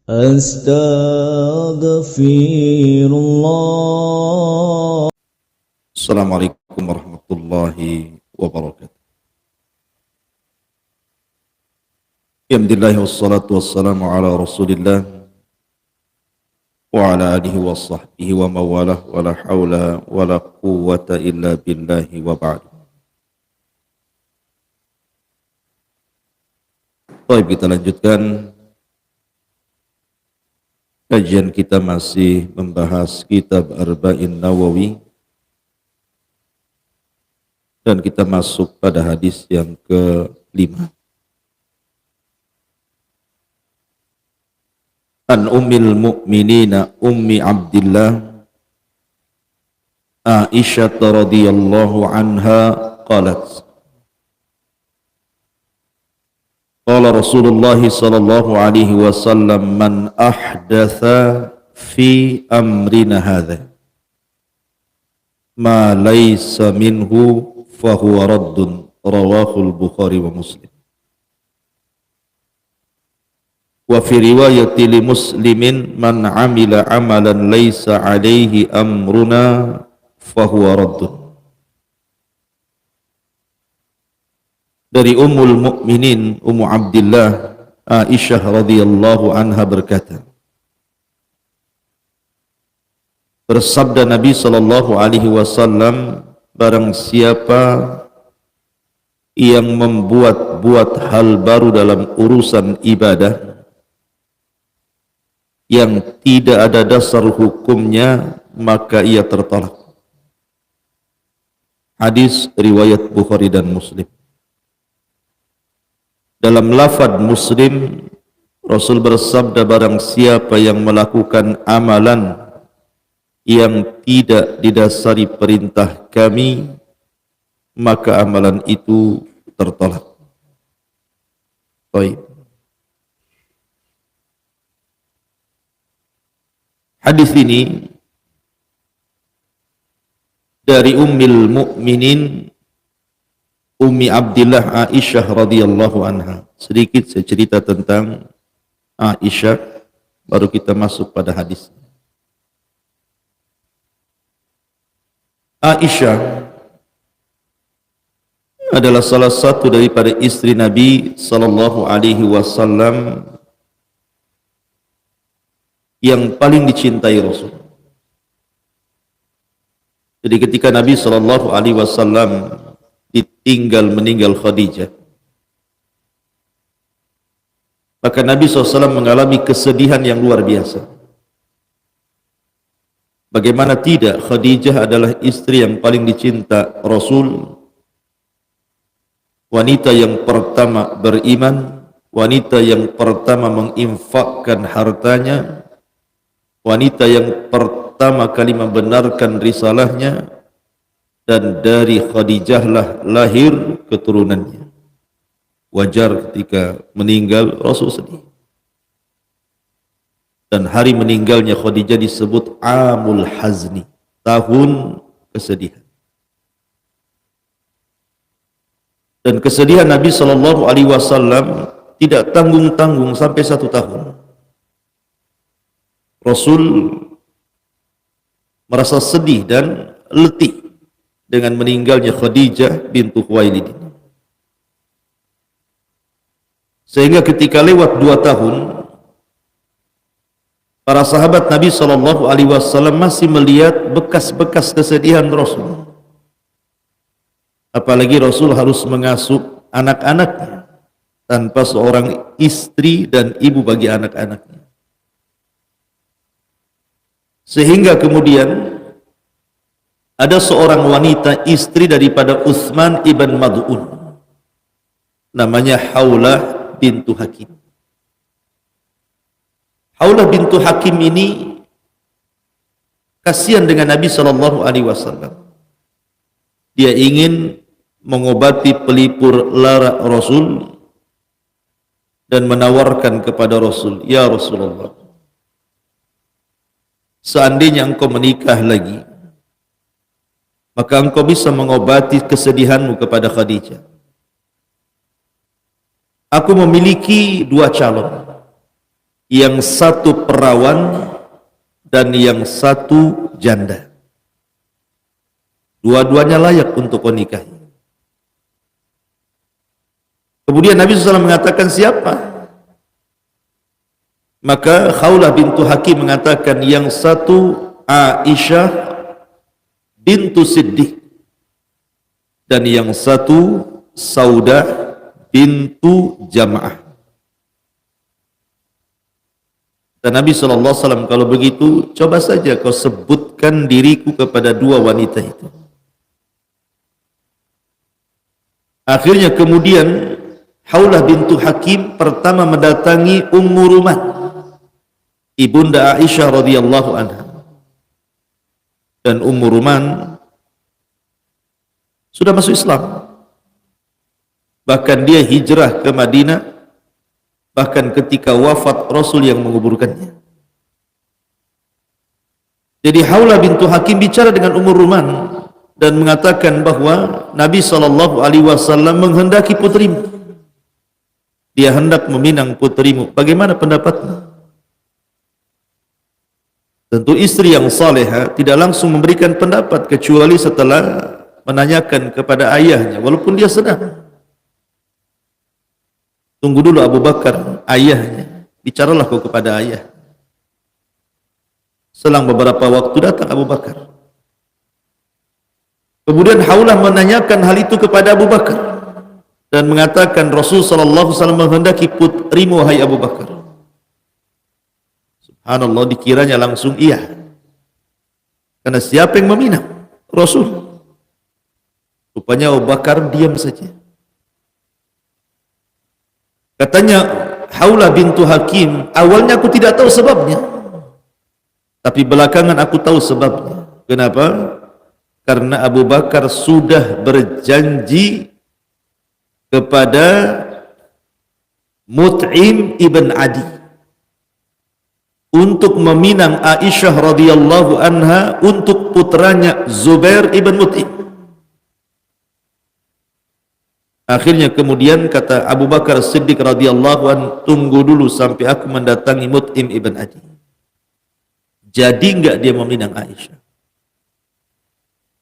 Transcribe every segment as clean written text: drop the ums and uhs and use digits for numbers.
Astaghfirullah. Assalamualaikum warahmatullahi wabarakatuh. Alhamdulillah wassalatu wassalamu ala Rasulillah wa ala alihi wa sahbihi wa mawalah wa la hawla wa la quwwata illa billahi wa ba'du. Baik, kita lanjutkan kajian kita masih membahas kitab Arba'in Nawawi dan kita masuk pada hadis yang ke-5. An ummil mu'minina ummi Abdillah Aisyah radhiyallahu anha qalat qala Rasulullah sallallahu alaihi wasallam man ahdatha fi amrina hadha ma laysa minhu fahuwa raddun rawahul Bukhari wa Muslim. Wa fi riwayati li Muslimin man amila amalan laysa alaihi amruna fahuwa raddun. Dari Ummul Mukminin Ummu Abdillah Aisyah radhiyallahu anha berkata, bersabda Nabi sallallahu alaihi wasallam, barang siapa yang membuat-buat hal baru dalam urusan ibadah yang tidak ada dasar hukumnya, maka ia tertolak. Hadis riwayat Bukhari dan Muslim. Dalam lafaz Muslim, Rasul bersabda, barang siapa yang melakukan amalan yang tidak didasari perintah kami, maka amalan itu tertolak. Baik. Hadis ini dari Ummul Mukminin Ummi Abdillah Aisyah radhiyallahu anha. Sedikit saya cerita tentang Aisyah, baru kita masuk pada hadis. Aisyah adalah salah satu daripada istri Nabi sallallahu alaihi wasallam yang paling dicintai Rasul. Jadi ketika Nabi sallallahu alaihi wasallam meninggal Khadijah, maka Nabi SAW mengalami kesedihan yang luar biasa. Bagaimana tidak, Khadijah adalah istri yang paling dicinta Rasul, wanita yang pertama beriman, wanita yang pertama menginfakkan hartanya, wanita yang pertama kali membenarkan risalahnya, dan dari Khadijah lah lahir keturunannya. Wajar ketika meninggal Rasul sedih. Dan hari meninggalnya Khadijah disebut Amul Hazni, tahun kesedihan. Dan kesedihan Nabi sallallahu alaihi wasallam tidak tanggung-tanggung sampai 1 tahun. Rasul merasa sedih dan letih dengan meninggalnya Khadijah bintu Khuwailid. Sehingga ketika lewat 2 tahun, para sahabat Nabi SAW masih melihat bekas-bekas kesedihan Rasul. Apalagi Rasul harus mengasuh anak-anaknya tanpa seorang istri dan ibu bagi anak-anaknya. Sehingga kemudian ada seorang wanita istri daripada Utsman ibn Mad'un, namanya Haulah bintu Hakim. Haulah bintu Hakim ini kasihan dengan Nabi sallallahu alaihi wasallam. Dia ingin mengobati pelipur lara Rasul dan menawarkan kepada Rasul, "Ya Rasulullah, seandainya engkau menikah lagi, maka engkau bisa mengobati kesedihanmu kepada Khadijah. Aku memiliki 2 calon. yang satu perawan dan yang satu janda. Dua-duanya layak untuk kau nikahi. Kemudian Nabi SAW mengatakan siapa? Maka Khawlah bintu Hakim mengatakan yang satu Aisyah bintu Siddiq dan yang satu Saudah bintu Jama'ah. Dan Nabi SAW, kalau begitu coba saja kau sebutkan diriku kepada dua wanita itu. Akhirnya kemudian Khawlah bintu Hakim pertama mendatangi Ummu Ruman, ibunda Aisyah radhiyallahu anha. Dan Ummu Ruman sudah masuk Islam. Bahkan dia hijrah ke Madinah, bahkan ketika wafat Rasul yang menguburkannya. Jadi Khawlah bintu Hakim bicara dengan Ummu Ruman dan mengatakan bahwa Nabi SAW menghendaki putrimu. Dia hendak meminang putrimu. Bagaimana pendapatmu? Tentu istri yang salehah tidak langsung memberikan pendapat kecuali setelah menanyakan kepada ayahnya, walaupun dia sedang. Tunggu dulu Abu Bakar, ayahnya. Bicaralah kau kepada ayah. Selang beberapa waktu datang Abu Bakar. Kemudian Khawlah menanyakan hal itu kepada Abu Bakar dan mengatakan Rasulullah SAW menghendaki putrimu wahai Abu Bakar. Subhanallah, dikiranya langsung iya. Karena siapa yang meminang? Rasul. Rupanya Abu Bakar diam saja. Katanya Khawlah bintu Hakim, awalnya aku tidak tahu sebabnya, tapi belakangan aku tahu sebabnya. Kenapa? Karena Abu Bakar sudah berjanji kepada Mut'im ibn Adi untuk meminang Aisyah radhiyallahu anha untuk putranya Zubair ibn Mut'im. Akhirnya kemudian kata Abu Bakar Siddiq radhiyallahu anhu, tunggu dulu sampai aku mendatangi Mut'im ibn Adi. Jadi enggak dia meminang Aisyah.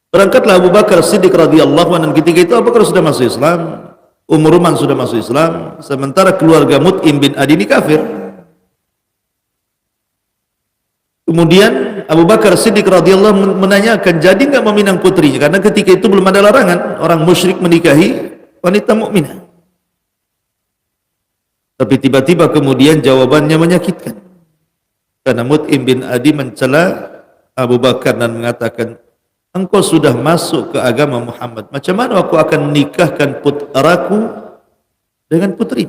Berangkatlah Abu Bakar Siddiq radhiyallahu anhu, dan ketika itu Abu Bakar sudah masuk Islam, Ummu Ruman sudah masuk Islam, sementara keluarga Mut'im bin Adi ini kafir. Kemudian Abu Bakar Siddiq radhiyallahu anhu menanyakan, jadi enggak meminang putrinya? Karena ketika itu belum ada larangan orang musyrik menikahi wanita mukminah. Tapi tiba-tiba kemudian jawabannya menyakitkan. Karena Mut'im bin Adi mencela Abu Bakar dan mengatakan, engkau sudah masuk ke agama Muhammad, macam mana aku akan menikahkan putraku dengan putri?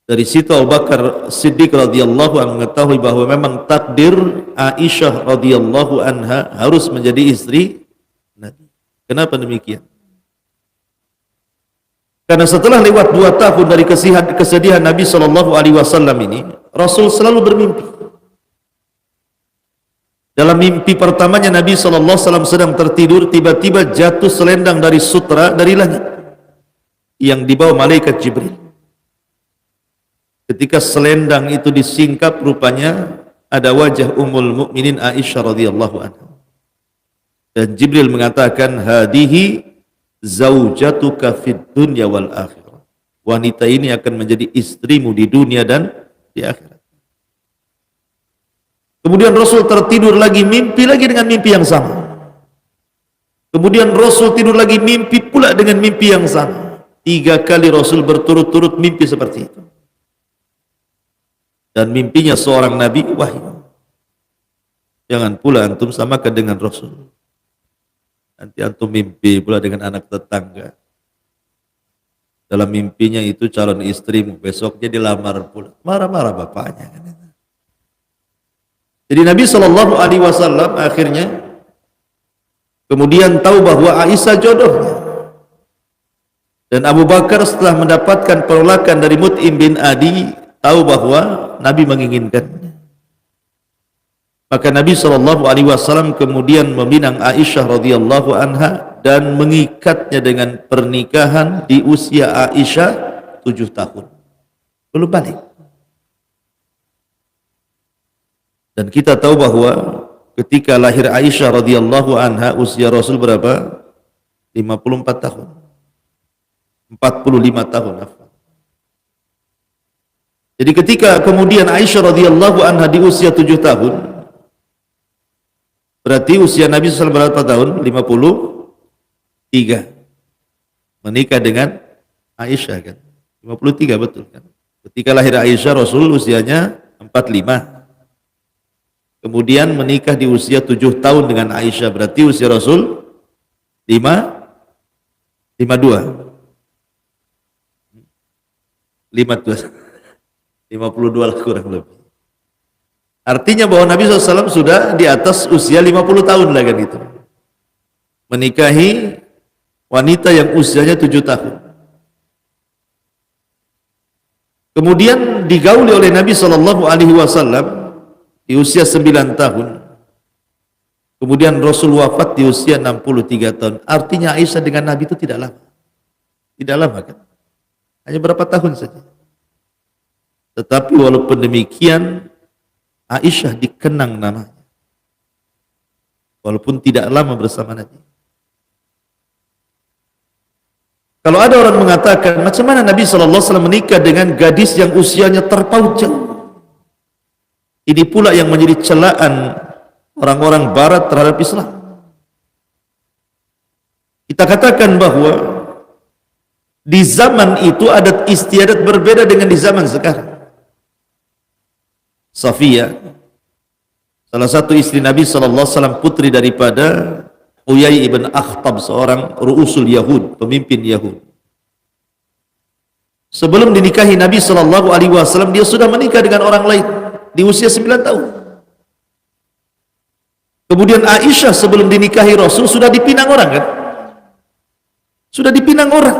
Dari situ Abu Bakar Siddiq radhiyallahu anhu mengetahui bahwa memang takdir Aisyah radhiyallahu anha harus menjadi istri Nabi. Kenapa demikian? Karena setelah lewat 2 tahun dari kesedihan Nabi SAW ini, Rasul selalu bermimpi. Dalam mimpi pertamanya Nabi SAW sedang tertidur, tiba-tiba jatuh selendang dari sutra dari langit yang dibawa malaikat Jibril. Ketika selendang itu disingkap, rupanya ada wajah Ummul Mukminin Aisyah radhiyallahu anha. Dan Jibril mengatakan, hadihi zaujatuka fid dunya wal akhirah. Wanita ini akan menjadi istrimu di dunia dan di akhirat. Kemudian Rasul tertidur lagi, mimpi lagi dengan mimpi yang sama. Kemudian Rasul tidur lagi, mimpi pula dengan mimpi yang sama. 3 kali Rasul berturut-turut mimpi seperti itu. Dan mimpinya seorang Nabi wahyu. Jangan pula antum samakan dengan Rasul. Nanti antum mimpi pula dengan anak tetangga. Dalam mimpinya itu calon istrimu, besoknya dilamar pula. Marah-marah bapaknya kan. Jadi Nabi SAW akhirnya kemudian tahu bahwa Aisyah jodohnya. Dan Abu Bakar setelah mendapatkan penolakan dari Mut'im bin Adi, tahu bahwa Nabi menginginkannya. Maka Nabi SAW kemudian meminang Aisyah radhiyallahu anha dan mengikatnya dengan pernikahan di usia Aisyah 7 tahun. Belum balik. Dan kita tahu bahwa ketika lahir Aisyah radhiyallahu anha usia Rasul berapa? 54 tahun. 45 tahun. Jadi ketika kemudian Aisyah radhiyallahu anha di usia 7 tahun, berarti usia Nabi SAW berapa tahun? 53. Menikah dengan Aisyah kan? 53 betul kan? Ketika lahir Aisyah, Rasul usianya 45. Kemudian menikah di usia 7 tahun dengan Aisyah, berarti usia Rasul 52. 52 lah kurang lebih. Artinya bahwa Nabi SAW sudah di atas usia 50 tahun lah kan itu. Menikahi wanita yang usianya 7 tahun. Kemudian digauli oleh Nabi SAW di usia 9 tahun. Kemudian Rasul wafat di usia 63 tahun. Artinya Aisyah dengan Nabi itu tidak lama. Tidak lama kan? Hanya berapa tahun saja. Tetapi walaupun demikian, Aisyah dikenang namanya. Walaupun tidak lama bersama Nabi. Kalau ada orang mengatakan, macam mana Nabi SAW menikah dengan gadis yang usianya terpaut jauh? Ini pula yang menjadi celaan orang-orang barat terhadap Islam. Kita katakan bahwa di zaman itu adat istiadat berbeda dengan di zaman sekarang. Safiyah, salah satu istri Nabi SAW, putri daripada Huyai ibn Akhtab, seorang ru'usul Yahud, pemimpin Yahud. Sebelum dinikahi Nabi SAW, dia sudah menikah dengan orang lain di usia 9 tahun. Kemudian Aisyah sebelum dinikahi Rasul sudah dipinang orang kan? Sudah dipinang orang.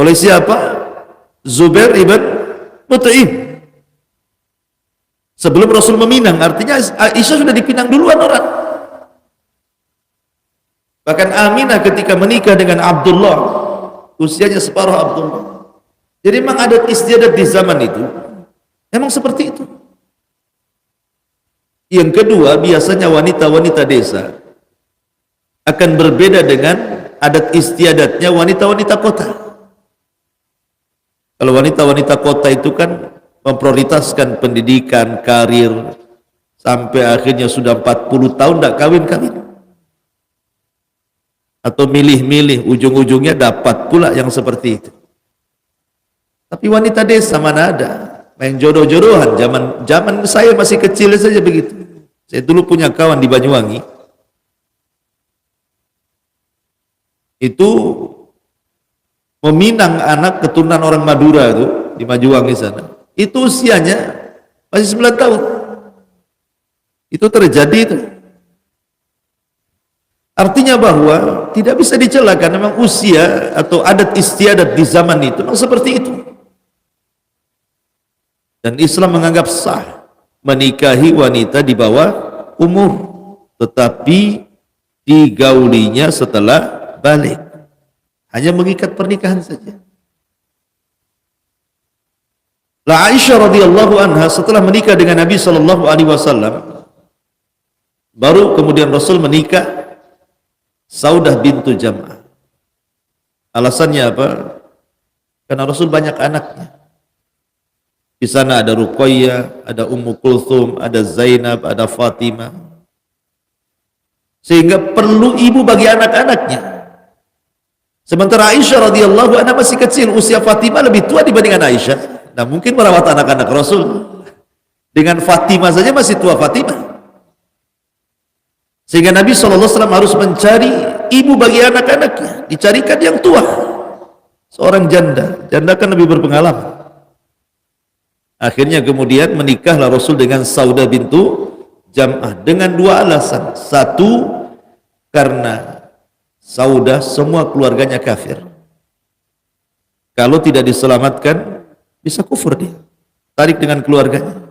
Oleh siapa? Zubair ibn Mut'im. Sebelum Rasul meminang, artinya Aisyah sudah dipinang duluan orang. Bahkan Aminah ketika menikah dengan Abdullah, usianya separuh Abdullah. Jadi memang adat istiadat di zaman itu memang seperti itu. Yang kedua, biasanya wanita-wanita desa akan berbeda dengan adat istiadatnya wanita-wanita kota. Kalau wanita-wanita kota itu kan memprioritaskan pendidikan, karir, sampai akhirnya sudah 40 tahun tidak kawin-kawin. Atau milih-milih, ujung-ujungnya dapat pula yang seperti itu. Tapi wanita desa mana ada? Main jodoh-jodohan. Zaman saya masih kecil saja begitu. Saya dulu punya kawan di Banyuwangi. Itu meminang anak keturunan orang Madura itu di Banyuwangi sana. Itu usianya masih 9 tahun. Itu terjadi itu. Artinya bahwa tidak bisa dicelakan, memang usia atau adat istiadat di zaman itu memang seperti itu. Dan Islam menganggap sah menikahi wanita di bawah umur, tetapi digaulinya setelah balik. Hanya mengikat pernikahan saja. La Aisyah radhiyallahu anha setelah menikah dengan Nabi SAW, baru kemudian Rasul menikah Saudah bintu Jam'ah. Alasannya apa? Karena Rasul banyak anaknya. Di sana ada Ruqayyah, ada Ummu Kulthum, ada Zainab, ada Fatimah. Sehingga perlu ibu bagi anak-anaknya. Sementara Aisyah radhiyallahu anha masih kecil, usia Fatimah lebih tua dibandingkan Aisyah. Nah, mungkin merawat anak-anak Rasul. Dengan Fatimah saja masih tua Fatimah. Sehingga Nabi SAW harus mencari ibu bagi anak-anaknya. Dicarikan yang tua. Seorang janda. Janda kan lebih berpengalaman. Akhirnya kemudian menikahlah Rasul dengan Saudah bintu Jam'ah. Dengan dua alasan. Satu, karena Saudah semua keluarganya kafir. Kalau tidak diselamatkan, bisa kufur dia. Tarik dengan keluarganya.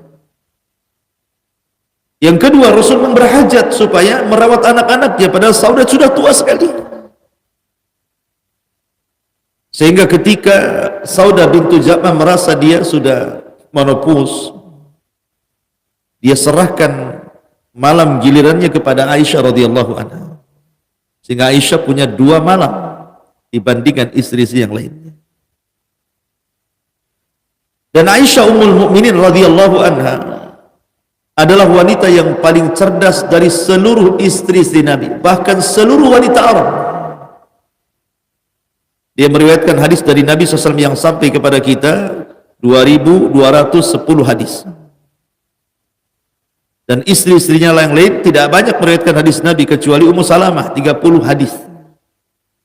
Yang kedua, Rasul berhajat supaya merawat anak-anaknya, padahal Saudah sudah tua sekali. Sehingga ketika Saudah bintu Jam'ah merasa dia sudah menopause, dia serahkan malam gilirannya kepada Aisyah radhiyallahu anha. Sehingga Aisyah punya 2 malam dibandingkan istri-istri yang lainnya. Dan Aisyah ummul mukminin radhiyallahu anha adalah wanita yang paling cerdas dari seluruh istri-istri Nabi, bahkan seluruh wanita Arab. Dia meriwayatkan hadis dari Nabi SAW yang sampai kepada kita 2210 hadis. Dan istri-istrinya yang lain tidak banyak meriwayatkan hadis Nabi kecuali Ummu Salamah 30 hadis.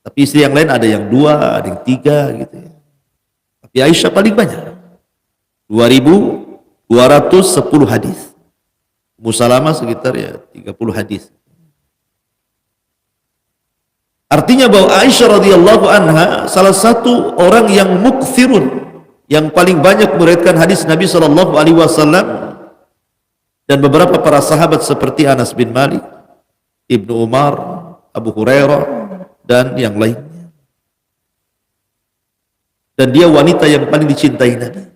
Tapi istri yang lain ada yang 2, ada yang 3 gitu ya. Tapi Aisyah paling banyak. 2210 hadis. Ummu Salamah sekitar ya 30 hadis. Artinya bahwa Aisyah radhiyallahu anha salah satu orang yang mukthirun, yang paling banyak meriwayatkan hadis Nabi sallallahu alaihi wasallam, dan beberapa para sahabat seperti Anas bin Malik, Ibnu Umar, Abu Hurairah dan yang lainnya. Dan dia wanita yang paling dicintai Nabi.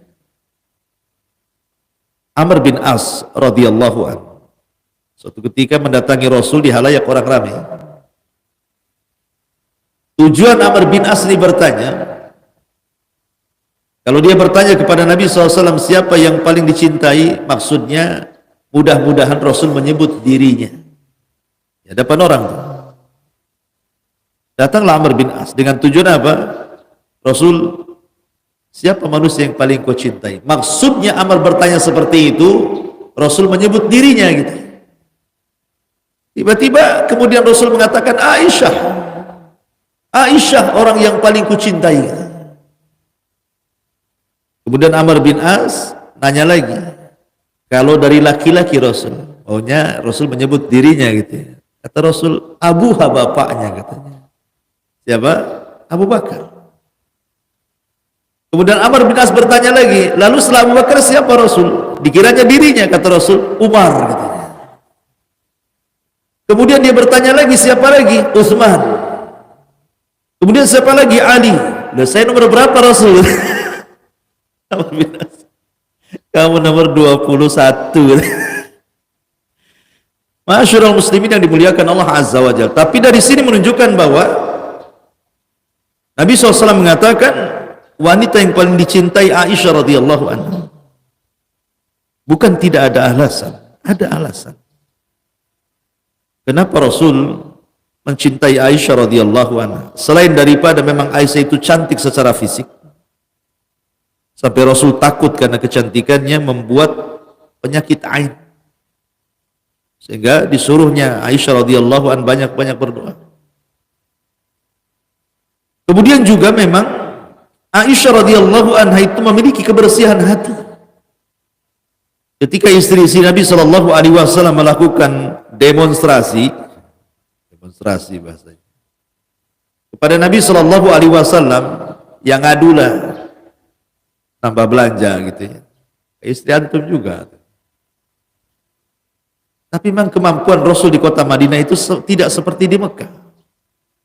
Amr bin As radhiyallahu anhu suatu ketika mendatangi Rasul di halayak orang ramai. Tujuan Amr bin As ini bertanya, kalau dia bertanya kepada Nabi SAW siapa yang paling dicintai, maksudnya mudah-mudahan Rasul menyebut dirinya di hadapan orang tuh. Datanglah Amr bin As dengan tujuan apa? Rasul, siapa manusia yang paling kau cintai? Maksudnya Amr bertanya seperti itu, Rasul menyebut dirinya gitu. Tiba-tiba kemudian Rasul mengatakan Aisyah. Aisyah orang yang paling kucintai. Kemudian Amr bin As nanya lagi, kalau dari laki-laki Rasul, maunya Rasul menyebut dirinya gitu ya. Kata Rasul, Abuha bapaknya katanya. Siapa? Abu Bakar. Kemudian Amr bin As bertanya lagi, lalu setelah Abu Bakar siapa Rasul? Dikiranya dirinya, kata Rasul, Umar katanya. Kemudian dia bertanya lagi, siapa lagi? Utsman. Kemudian siapa lagi? Ali. Nah, saya nomor berapa Rasul? Amr bin As, kamu nomor 21. Masyarul muslimin yang dimuliakan Allah Azza wa Jalla. Tapi dari sini menunjukkan bahwa Nabi SAW mengatakan wanita yang paling dicintai Aisyah radhiyallahu anha. Bukan tidak ada alasan, ada alasan. Kenapa Rasul mencintai Aisyah radhiyallahu anha? Selain daripada memang Aisyah itu cantik secara fisik, sampai Rasul takut karena kecantikannya membuat penyakit ain, sehingga disuruhnya Aisyah radhiyallahu anha banyak-banyak berdoa. Kemudian juga memang Aisyah radhiyallahu anha itu memiliki kebersihan hati. Ketika istri-istri Nabi sallallahu alaihi wasallam melakukan demonstrasi bahasanya kepada Nabi sallallahu alaihi wasallam, yang adulah tambah belanja gitu ya. Istri antum juga. Tapi memang kemampuan Rasul di kota Madinah itu tidak seperti di Mekah.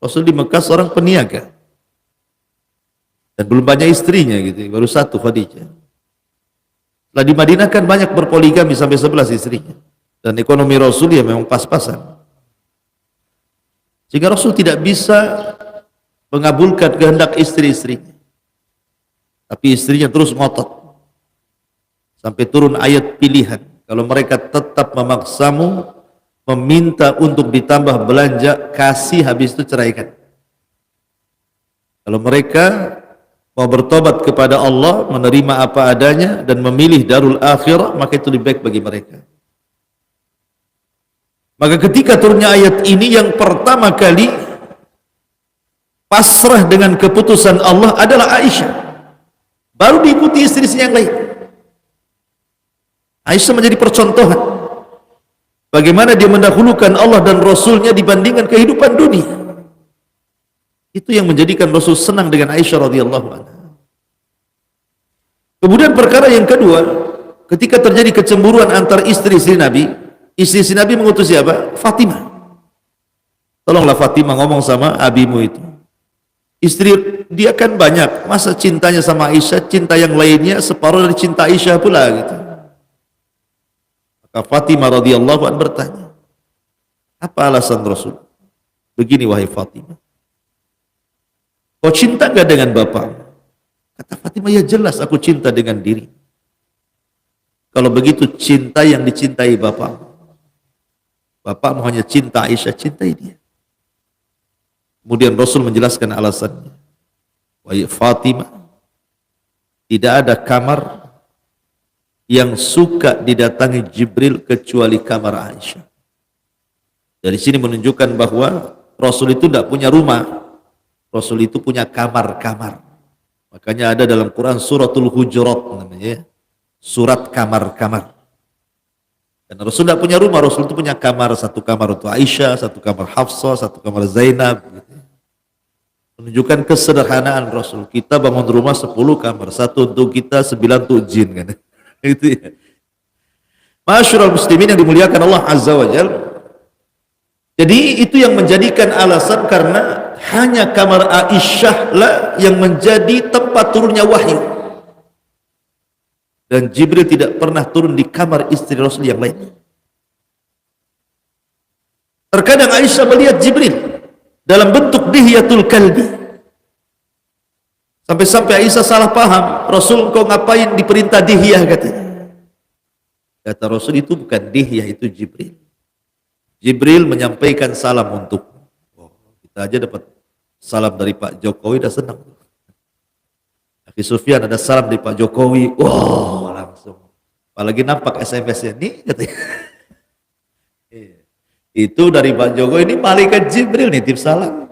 Rasul di Mekah seorang peniaga. Dan belum banyak istrinya gitu, baru satu Khadijah. Lah di Madinah kan banyak berpoligami sampai 11 istrinya. Dan ekonomi Rasul ya memang pas-pasan. Sehingga Rasul tidak bisa mengabulkan kehendak istri-istrinya. Tapi istrinya terus ngotot. Sampai turun ayat pilihan. Kalau mereka tetap memaksamu, meminta untuk ditambah belanja, kasih, habis itu ceraikan. Kalau mereka mau bertobat kepada Allah, menerima apa adanya dan memilih darul akhirah, maka itu lebih baik bagi mereka. Maka ketika turunnya ayat ini, yang pertama kali pasrah dengan keputusan Allah adalah Aisyah, baru diikuti istri-istri yang lain. Aisyah menjadi percontohan bagaimana dia mendahulukan Allah dan Rasulnya dibandingkan kehidupan dunia. Itu yang menjadikan Rasul senang dengan Aisyah radhiyallahu anha. Kemudian perkara yang kedua, ketika terjadi kecemburuan antar istri-istri Nabi, istri-istri Nabi mengutus siapa? Fatimah. Tolonglah Fatimah ngomong sama abimu itu. Istri dia kan banyak, masa cintanya sama Aisyah, cinta yang lainnya separuh dari cinta Aisyah pula gitu. Maka Fatimah radhiyallahu an bertanya, apa alasan Rasul? Begini wahai Fatimah, kau cinta gak dengan bapak? Kata Fatimah, ya jelas aku cinta dengan diri. Kalau begitu cinta yang dicintai bapak. Bapakmu hanya cinta Aisyah, cintai dia. Kemudian Rasul menjelaskan alasannya. Wahai Fatimah, tidak ada kamar yang suka didatangi Jibril kecuali kamar Aisyah. Dari sini menunjukkan bahwa Rasul itu tidak punya rumah. Rasul itu punya kamar-kamar. Makanya ada dalam Quran suratul Hujurat namanya, surat kamar-kamar. Dan Rasul tidak punya rumah, Rasul itu punya kamar, satu kamar untuk Aisyah, satu kamar Hafsah, satu kamar Zainab. Menunjukkan kesederhanaan Rasul. Kita bangun rumah 10 kamar, satu untuk kita, 9 untuk jin kan. Itu ya. Masyarul muslimin yang dimuliakan Allah Azza wa Jalla. Jadi itu yang menjadikan alasan karena hanya kamar Aisyah lah yang menjadi tempat turunnya wahyu. Dan Jibril tidak pernah turun di kamar istri Rasul yang lain. Terkadang Aisyah melihat Jibril dalam bentuk dihyatul kalbi. Sampai-sampai Aisyah salah paham, Rasul kau ngapain diperintah dihyah katanya. Kata Rasul itu bukan dihyah, itu Jibril. Jibril menyampaikan salam untuk. Kita aja dapat salam dari Pak Jokowi udah senang. Aki Sufyan ada salam dari Pak Jokowi, langsung. Apalagi nampak SMS-nya nih katanya. Itu dari Pak Jokowi, ini malaikat Jibril nitip salam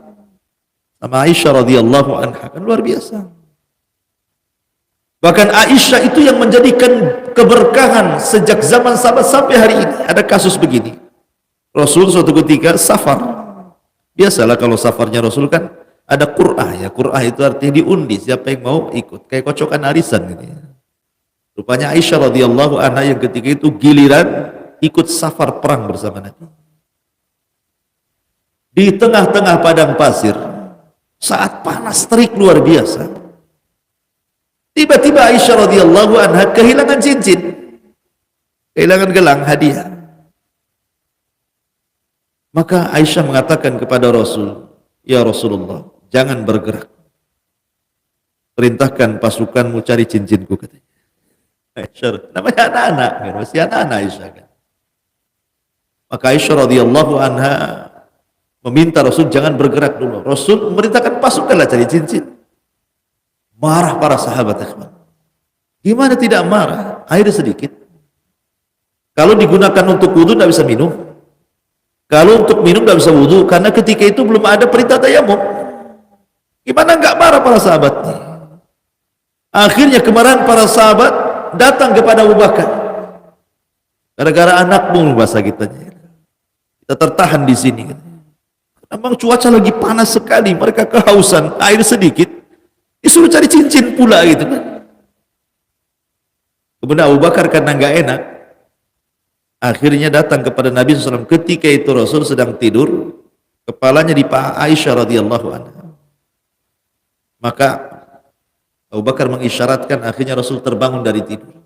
sama Aisyah radhiyallahu anha, kan luar biasa. Bahkan Aisyah itu yang menjadikan keberkahan sejak zaman sahabat sampai hari ini. Ada kasus begini, Rasul suatu ketika safar. Biasalah kalau safarnya Rasul kan ada qur'ah ya. Qur'ah itu artinya diundi, siapa yang mau ikut, kayak kocokan arisan gitu ya. Rupanya Aisyah radhiyallahu anha yang ketika itu giliran ikut safar perang bersama Nabi. Di tengah-tengah padang pasir, saat panas terik luar biasa, tiba-tiba Aisyah radhiyallahu anha kehilangan cincin, kehilangan gelang hadiah. Maka Aisyah mengatakan kepada Rasul, ya Rasulullah, jangan bergerak, perintahkan pasukanmu cari cincinku katanya. Aisyah, namanya anak-anak kan, masih anak-anak Aisyah kan. Maka Aisyah radhiyallahu anha meminta Rasul jangan bergerak dulu. Rasul memerintahkan pasukanlah cari cincin. Marah para sahabat, ikhwan. Gimana tidak marah? Air sedikit. Kalau digunakan untuk wudu tidak bisa minum. Kalau untuk minum tidak bisa wudu, karena ketika itu belum ada perintah tayamum. Gimana enggak marah para sahabat? Akhirnya kemarahan para sahabat datang kepada Abu Bakar. Gara-gara anakmu bahasa kita. Kita tertahan di sini. Memang cuaca lagi panas sekali, mereka kehausan, air sedikit, disuruh cari cincin pula gitu kan. Kemudian Abu Bakar karena nggak enak, akhirnya datang kepada Nabi SAW. Ketika itu Rasul sedang tidur, kepalanya di paha Aisyah radhiyallahu anha. Maka Abu Bakar mengisyaratkan, akhirnya Rasul terbangun dari tidur.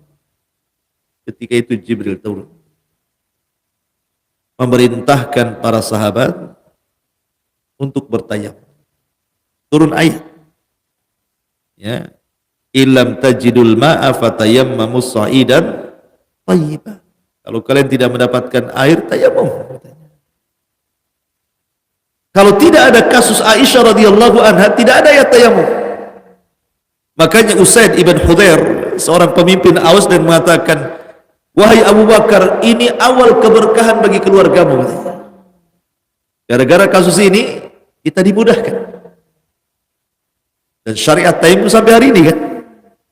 Ketika itu Jibril turun, memerintahkan para sahabat untuk bertayamum. Turun ayat, ya, illam tajidul ma'a fatayammamu sa'idan thayyiban. Kalau kalian tidak mendapatkan air, tayamum. Kalau tidak ada kasus Aisyah radhiyallahu anha, tidak ada ayat tayamum. Makanya Usaid ibn Hudhair, seorang pemimpin Aus, dan mengatakan, wahai Abu Bakar, ini awal keberkahan bagi keluargamu. Gara-gara kasus ini kita dimudahkan. Dan syariat tayamum sampai hari ini kan,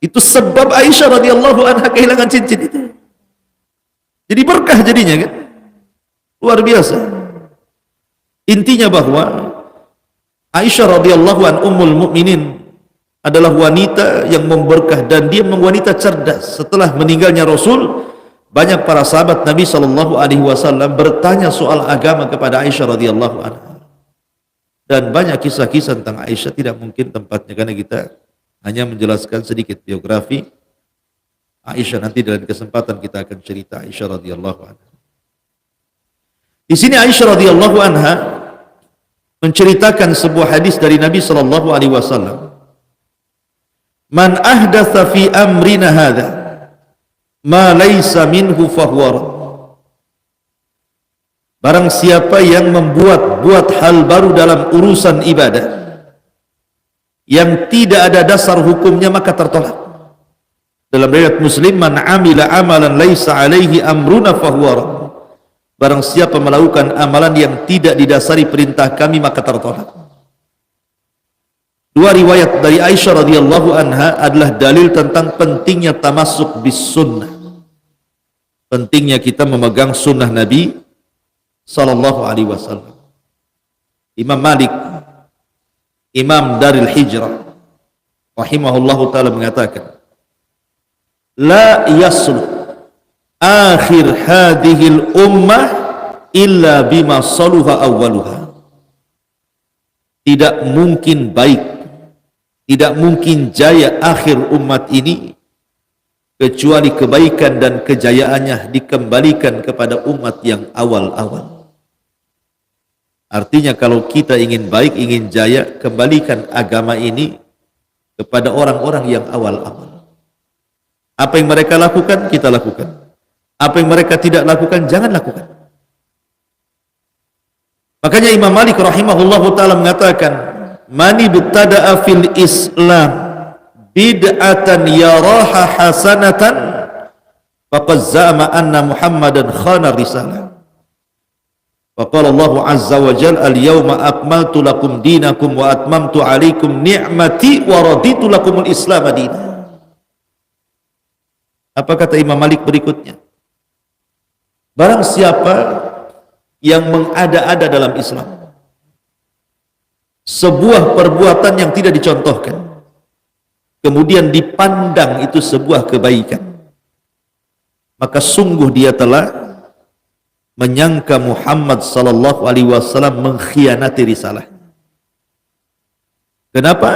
itu sebab Aisyah radhiyallahu anha kehilangan cincin itu. Jadi berkah jadinya kan, luar biasa. Intinya bahwa Aisyah radhiyallahu an ummul mukminin adalah wanita yang memberkah, dan dia wanita cerdas. Setelah meninggalnya Rasul, banyak para sahabat Nabi sallallahu alaihi wasallam bertanya soal agama kepada Aisyah radhiyallahu anha. Dan banyak kisah-kisah tentang Aisyah, tidak mungkin tempatnya karena kita hanya menjelaskan sedikit biografi. Aisyah. Nanti dalam kesempatan kita akan cerita Aisyah radhiyallahu anha. Di sini Aisyah radhiyallahu anha menceritakan sebuah hadis dari Nabi sallallahu alaihi wasallam. Man ahdatsa fi amrina hadza ma laysa minhu fahuwa rad. Barang siapa yang buat hal baru dalam urusan ibadah yang tidak ada dasar hukumnya, maka tertolak. Dalam riwayat Muslim, man amila amalan laisa alaihi amruna fahuwa rad. Barang siapa melakukan amalan yang tidak didasari perintah kami, maka tertolak. Dua riwayat dari Aisyah radhiyallahu anha adalah dalil tentang pentingnya tamassuk bis sunnah. Pentingnya kita memegang sunnah Nabi sallallahu alaihi wasallam. Imam Malik, Imam Daril Hijrah rahimahullahu taala mengatakan, la yaslu akhir hadhil ummah illa bima saluha awwaluha. Tidak mungkin baik, tidak mungkin jaya akhir umat ini kecuali kebaikan dan kejayaannya dikembalikan kepada umat yang awal-awal. Artinya kalau kita ingin baik, ingin jaya, kembalikan agama ini kepada orang-orang yang awal-awal. Apa yang mereka lakukan, kita lakukan. Apa yang mereka tidak lakukan, jangan lakukan. Makanya Imam Malik rahimahullahu ta'ala mengatakan, mani ibtada'a fil Islam bid'atan yaraha hasanatan faqad za'ama anna Muhammadan khana risalah. Faqala Allah azza wa jalla al-yawma akmaltu lakum dinakum wa atmamtu alaikum ni'mati wa raditu lakumul islam dinan. Apa kata Imam Malik berikutnya? Barang siapa yang mengada-ada dalam Islam, sebuah perbuatan yang tidak dicontohkan, kemudian dipandang itu sebuah kebaikan, maka sungguh dia telah menyangka Muhammad sallallahu alaihi wasallam mengkhianati risalah. Kenapa?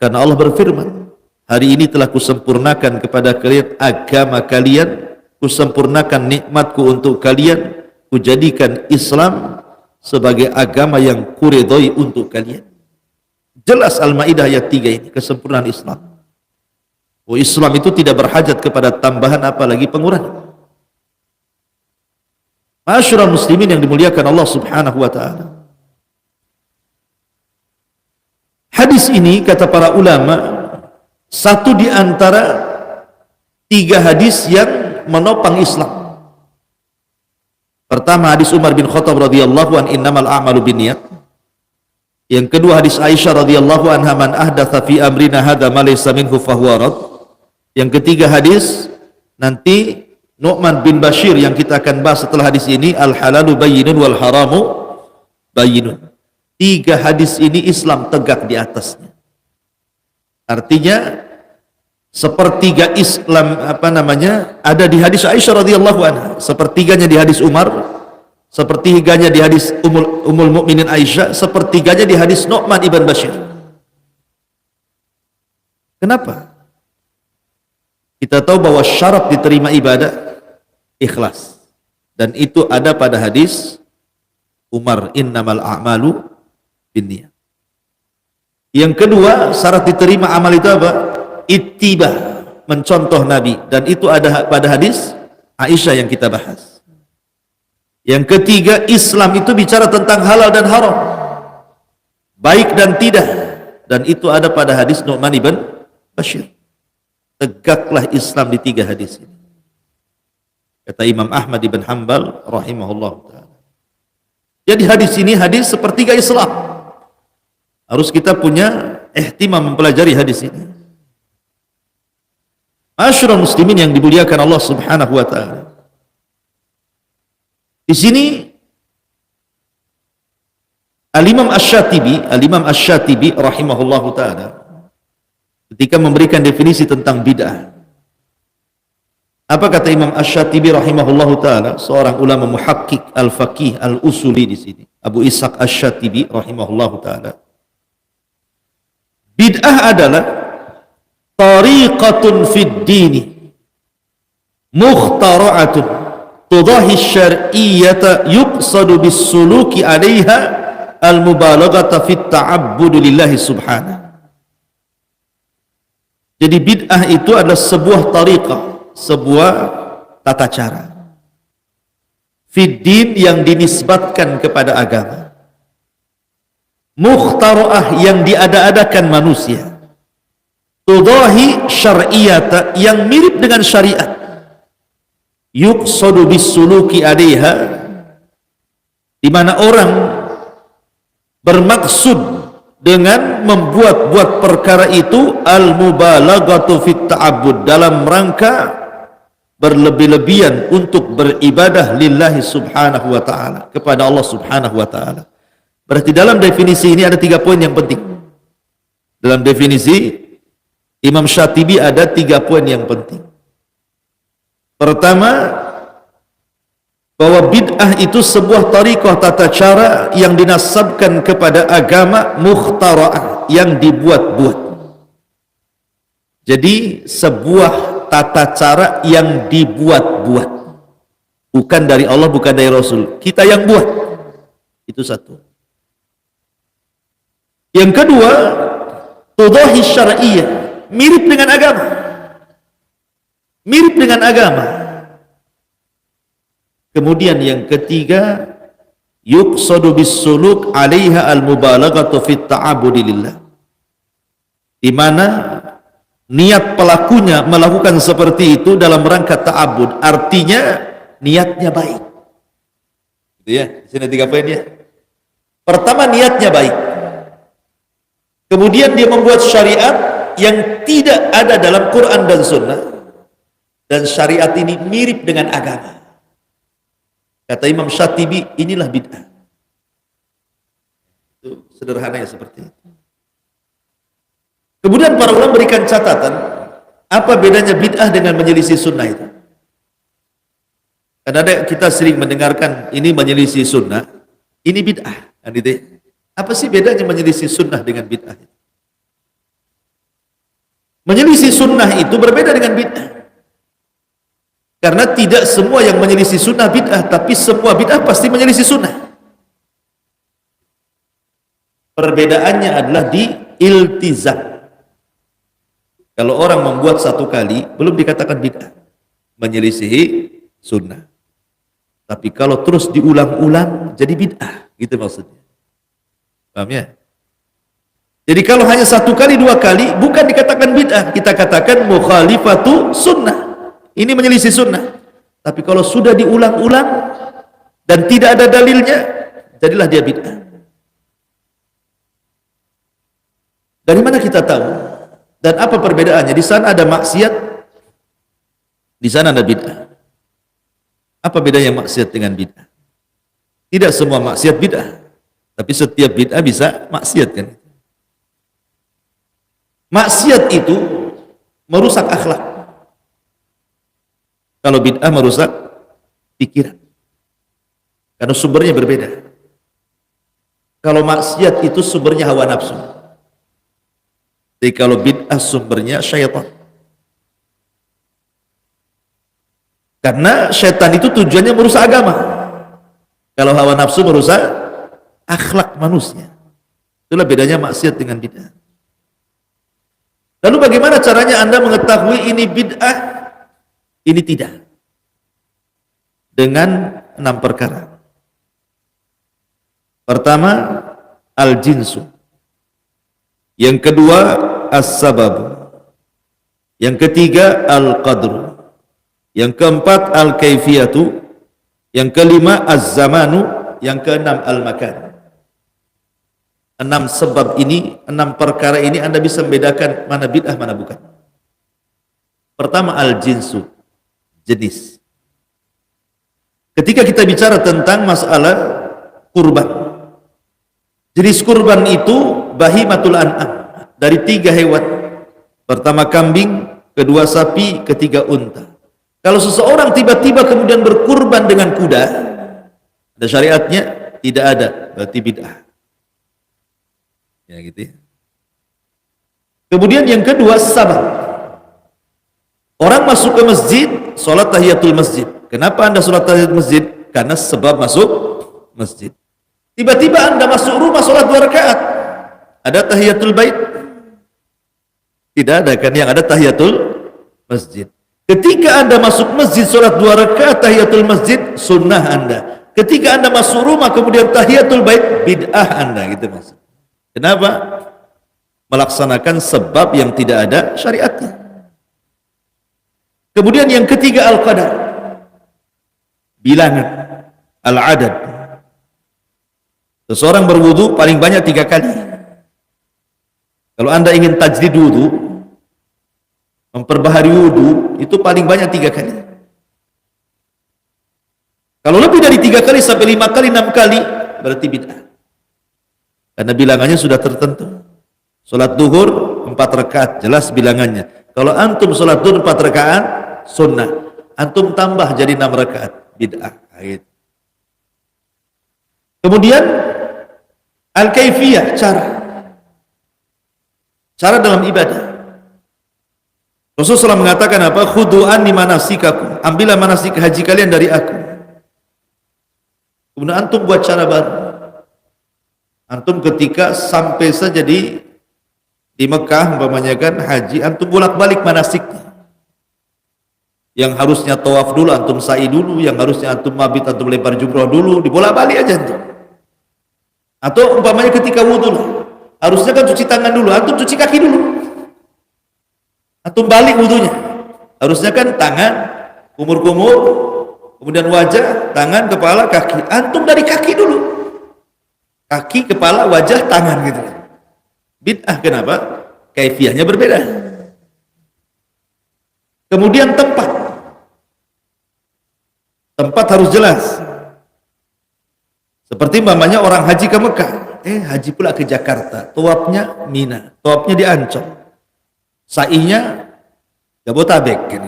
Karena Allah berfirman, hari ini telah kusempurnakan kepada kalian agama kalian, kusempurnakan nikmatku untuk kalian, kujadikan Islam sebagai agama yang kuridhoi untuk kalian. Jelas Al-Maidah ayat 3 ini, kesempurnaan Islam. Islam itu tidak berhajat kepada tambahan apalagi pengurangan. Ma'asyiral muslimin yang dimuliakan Allah Subhanahu wa taala. Hadis ini kata para ulama satu di antara 3 hadis yang menopang Islam. Pertama hadis Umar bin Khattab radhiyallahu an innamal a'malu binniyat. Yang kedua hadis Aisyah radhiyallahu anha man ahdatsa fi amrina hadza ma laysa minhu fahuwa rad. Yang ketiga hadis nanti Nu'man bin Bashir yang kita akan bahas setelah hadis ini, al halalu bayyinun wal haramu bayyinun. 3 hadis ini Islam tegak di atasnya. Artinya sepertiga Islam ada di hadis Aisyah radhiyallahu anha, sepertiganya di hadis Umar, sepertiganya di hadis Ummul Mukminin Aisyah, sepertiganya di hadis Nu'man ibn Bashir. Kenapa? Kita tahu bahwa syarat diterima ibadah ikhlas, dan itu ada pada hadis Umar, innamal a'malu binniyat. Yang kedua, syarat diterima amal itu apa? Ittiba, mencontoh Nabi, dan itu ada pada hadis Aisyah yang kita bahas. Yang ketiga, Islam itu bicara tentang halal dan haram, baik dan tidak, dan itu ada pada hadis Nu'man ibn Bashir. Tegaklah Islam di 3 hadis ini, kata Imam Ahmad ibn Hanbal rahimahullah ta'ala. Jadi hadis ini hadis sepertiga Islam. Harus kita punya ihtimam mempelajari hadis ini. Ma'asyiral muslimin yang dimuliakan Allah Subhanahu wa taala. Di sini Al-Imam Asy-Syatibi rahimahullahu taala ketika memberikan definisi tentang bid'ah. Apa kata Imam Asy-Syatibi rahimahullahu taala, seorang ulama muhakkik al-faqih al-usuli di sini, Abu Ishaq Asy-Syatibi rahimahullahu taala. Bid'ah adalah tariqatun fid dini mukhtara'atun tudahi syar'iyyata yuqsadu bis-suluki 'alaiha al-mubalaghata fit ta'abbud lillahi subhanahu. Jadi bid'ah itu adalah sebuah tariqah, sebuah tata cara fiddin yang dinisbatkan kepada agama, mukhtara'ah yang diada-adakan manusia, tudahi syar'iyata yang mirip dengan syariat, yuqsadu bis-suluki 'alaiha, di mana orang bermaksud dengan membuat-buat perkara itu al-mubalaghatu fit ta'abbud, dalam rangka berlebih-lebihan untuk beribadah lillahi subhanahu wa ta'ala, kepada Allah subhanahu wa ta'ala. Berarti dalam definisi ini ada 3 poin yang penting. Dalam definisi Imam Syatibi ada 3 poin yang penting. Pertama, bahwa bid'ah itu sebuah tariqah, tata cara yang dinasabkan kepada agama, mukhtara'ah, yang dibuat-buat. Jadi sebuah tata cara yang dibuat-buat, bukan dari Allah, bukan dari Rasul, kita yang buat. Itu satu. Yang kedua, tudahi syar'iyyah, mirip dengan agama, mirip dengan agama. Kemudian yang ketiga, yuqsadu bis-suluk 'alaiha al-mubalaghatu fit ta'abbudi lillah, di mana niat pelakunya melakukan seperti itu dalam rangka ta'abbud, artinya niatnya baik. Itu ya, di sini 3 poin ya. Pertama, niatnya baik. Kemudian dia membuat syariat yang tidak ada dalam Quran dan Sunnah, dan syariat ini mirip dengan agama. Kata Imam Syatibi, inilah bid'ah. Itu sederhananya seperti itu. Kemudian para ulama berikan catatan, apa bedanya bid'ah dengan menyelisih sunnah itu. Karena kita sering mendengarkan ini menyelisih sunnah, ini bid'ah. Apa sih bedanya menyelisih sunnah dengan bid'ah? Menyelisih sunnah itu berbeda dengan bid'ah. Karena tidak semua yang menyelisih sunnah bid'ah, tapi semua bid'ah pasti menyelisih sunnah. Perbedaannya adalah di iltizam. Kalau orang membuat 1 kali, belum dikatakan bid'ah, menyelisihi sunnah. Tapi kalau terus diulang-ulang, jadi bid'ah, gitu maksudnya. Paham ya? Jadi kalau hanya 1 kali, 2 kali, bukan dikatakan bid'ah, kita katakan mukhalifatu sunnah. Ini menyelisih sunnah. Tapi kalau sudah diulang-ulang dan tidak ada dalilnya, jadilah dia bid'ah. Dari mana kita tahu? Dan apa perbedaannya? Di sana ada maksiat, di sana ada bid'ah. Apa bedanya maksiat dengan bid'ah? Tidak semua maksiat bid'ah, tapi setiap bid'ah bisa maksiat, kan? Maksiat itu merusak akhlak. Kalau bid'ah merusak pikiran, karena sumbernya berbeda. Kalau maksiat itu sumbernya hawa nafsu, jadi kalau bid'ah sumbernya syaitan. Karena syaitan itu tujuannya merusak agama. Kalau hawa nafsu merusak akhlak manusia. Itulah bedanya maksiat dengan bid'ah. Lalu bagaimana caranya Anda mengetahui ini bid'ah, ini tidak? Dengan 6 perkara. Pertama, al-jinsu. Yang kedua, as-sabab. Yang ketiga, al-qadru. Yang keempat, al-kaifiyatu. Yang kelima, az-zamanu. Yang keenam, al-makan. 6 sebab ini, 6 perkara ini Anda bisa membedakan mana bid'ah, mana bukan. Pertama, al-jinsu, jenis. Ketika kita bicara tentang masalah kurban, jenis kurban itu bahimatul an'am, dari 3 hewan. Pertama kambing, kedua sapi, ketiga unta. Kalau seseorang tiba-tiba kemudian berkurban dengan kuda, ada syariatnya? Tidak ada, berarti bid'ah. Ya gitu ya. Kemudian yang kedua, sabab. Orang masuk ke masjid salat tahiyatul masjid. Kenapa Anda salat tahiyatul masjid? Karena sebab masuk masjid. Tiba-tiba Anda masuk rumah salat 2 rakaat. Ada tahiyatul bait? Tidak ada, kan yang ada tahiyatul masjid. Ketika Anda masuk masjid salat 2 rakaat tahiyatul masjid, sunnah Anda. Ketika Anda masuk rumah kemudian tahiyatul bait, bid'ah Anda, gitu maksud. Kenapa? Melaksanakan sebab yang tidak ada syariatnya. Kemudian yang ketiga al-qadar, bilangan, al-adad. Seseorang berwudu paling banyak 3 kali. Kalau Anda ingin tajdid wudu, memperbaharui wudu, itu paling banyak 3 kali. Kalau lebih dari 3 kali sampai 5 kali, 6 kali, berarti bid'ah. Karena bilangannya sudah tertentu. Salat duhur 4 rakaat, jelas bilangannya. Kalau antum salat duhur 4 rakaat, sunnah. Antum tambah jadi 6 rakaat, bid'ah. Kemudian al-kaifiyah, cara dalam ibadah. Rasulullah SAW mengatakan apa? Khudu anni manasikakum, ambillah manasik haji kalian dari aku. Kemudian antum buat cara baru. Antum ketika sampai saja di Mekah, umpamanya kan haji, antum bolak-balik manasiknya. Yang harusnya tawaf dulu, antum sa'i dulu. Yang harusnya antum mabit, antum lempar jumrah dulu. Dibolak-balik aja antum. Atau umpamanya ketika wudhu, harusnya kan cuci tangan dulu, antum cuci kaki dulu. Antum balik wudhunya. Harusnya kan tangan, kumur-kumur, kemudian wajah, tangan, kepala, kaki. Antum dari kaki dulu. Kaki, kepala, wajah, tangan gitu. Bid'ah, kenapa? Kaifiyahnya berbeda. Kemudian tempat harus jelas. Seperti mamanya orang haji ke Mekah, haji pula ke Jakarta, tawafnya Mina, tawafnya di Ancol, sa'inya Jabotabek gitu.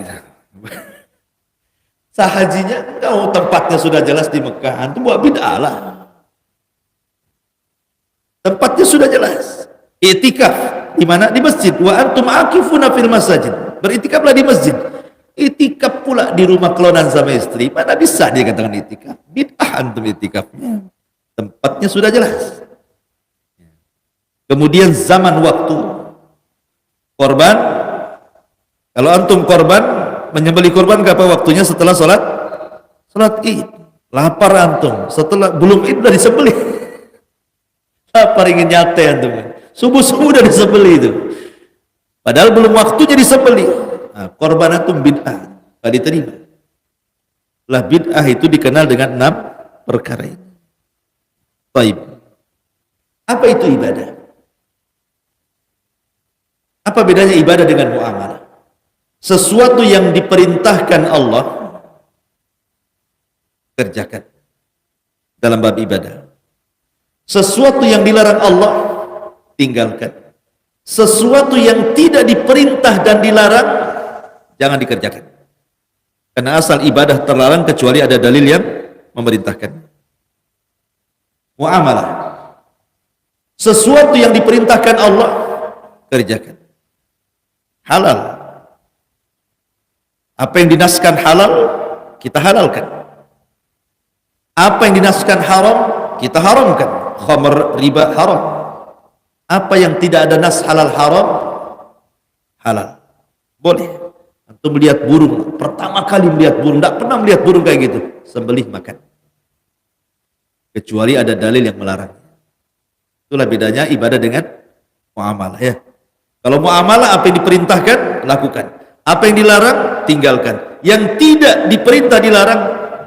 Sahajinya tempatnya sudah jelas di Mekah, antum buat bid'ah lah. Tempatnya sudah jelas. I'tikaf di mana? Di masjid. Wa antum akifuna fil masajid. Beritikaflah di masjid. I'tikaf pula di rumah kelonan sama istri. Mana bisa dia katakan i'tikaf? Bid'ah antum i'tikafnya. Tempatnya sudah jelas. Kemudian zaman waktu. Korban. Kalau antum korban, menyembelih korban kapan waktunya? Setelah salat Id. Lapar antum, setelah belum Id udah disembelih. Lapar ingin nyate antum. Subuh-subuh udah disembelih itu. Padahal belum waktunya disembelih. Nah, korban antum bid'ah, enggak diterima. Lah bid'ah itu dikenal dengan 6 perkara ini. Baik. Apa itu ibadah? Apa bedanya ibadah dengan muamalah? Sesuatu yang diperintahkan Allah kerjakan dalam bab ibadah. Sesuatu yang dilarang Allah tinggalkan. Sesuatu yang tidak diperintah dan dilarang jangan dikerjakan. Karena asal ibadah terlarang kecuali ada dalil yang memerintahkan. Muamalah. Sesuatu yang diperintahkan Allah kerjakan. Halal. Apa yang dinaskan halal kita halalkan. Apa yang dinaskan haram kita haramkan. Khamr, riba haram. Apa yang tidak ada nas halal haram halal. Boleh. Antum melihat burung, pertama kali melihat burung, tidak pernah melihat burung kayak gitu, sembelih makan. Kecuali ada dalil yang melarang. Itulah bedanya ibadah dengan muamalah ya. Kalau muamalah apa yang diperintahkan lakukan, apa yang dilarang tinggalkan. Yang tidak diperintah dilarang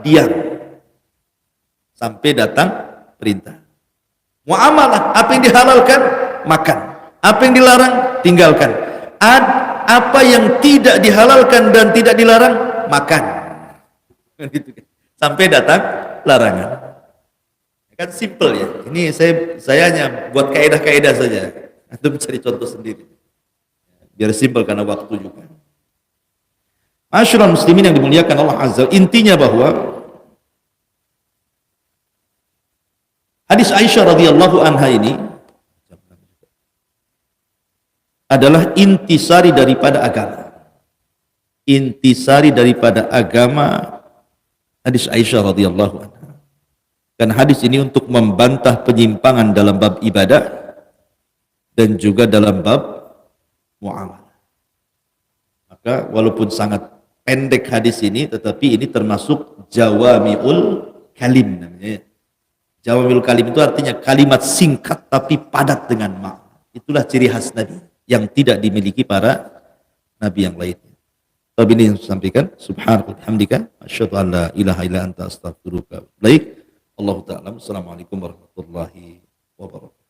diam sampai datang perintah. Muamalah apa yang dihalalkan makan, apa yang dilarang tinggalkan. Apa yang tidak dihalalkan dan tidak dilarang makan. Sampai datang larangan. Kan simple ya. Ini saya hanya buat kaidah-kaidah saja. Antum cari contoh sendiri. Biar simple karena waktu juga. Masyaallah muslimin yang dimuliakan Allah Azza. Intinya bahwa hadis Aisyah radhiyallahu anha ini adalah intisari daripada agama. intisari daripada agama hadis Aisyah radhiyallahu anha. Dan hadis ini untuk membantah penyimpangan dalam bab ibadah dan juga dalam bab muamalah. Maka walaupun sangat pendek hadis ini, tetapi ini termasuk jawami'ul kalim namanya. Jawami'ul kalim itu artinya kalimat singkat tapi padat dengan makna. Itulah ciri khas Nabi yang tidak dimiliki para Nabi yang lainnya. Tapi ini yang saya sampaikan. Subhanallah, hamdika, asyhadu an la ilaha illa anta astaghfiruka. Baik. Allah Ta'ala. Assalamualaikum warahmatullahi wabarakatuh.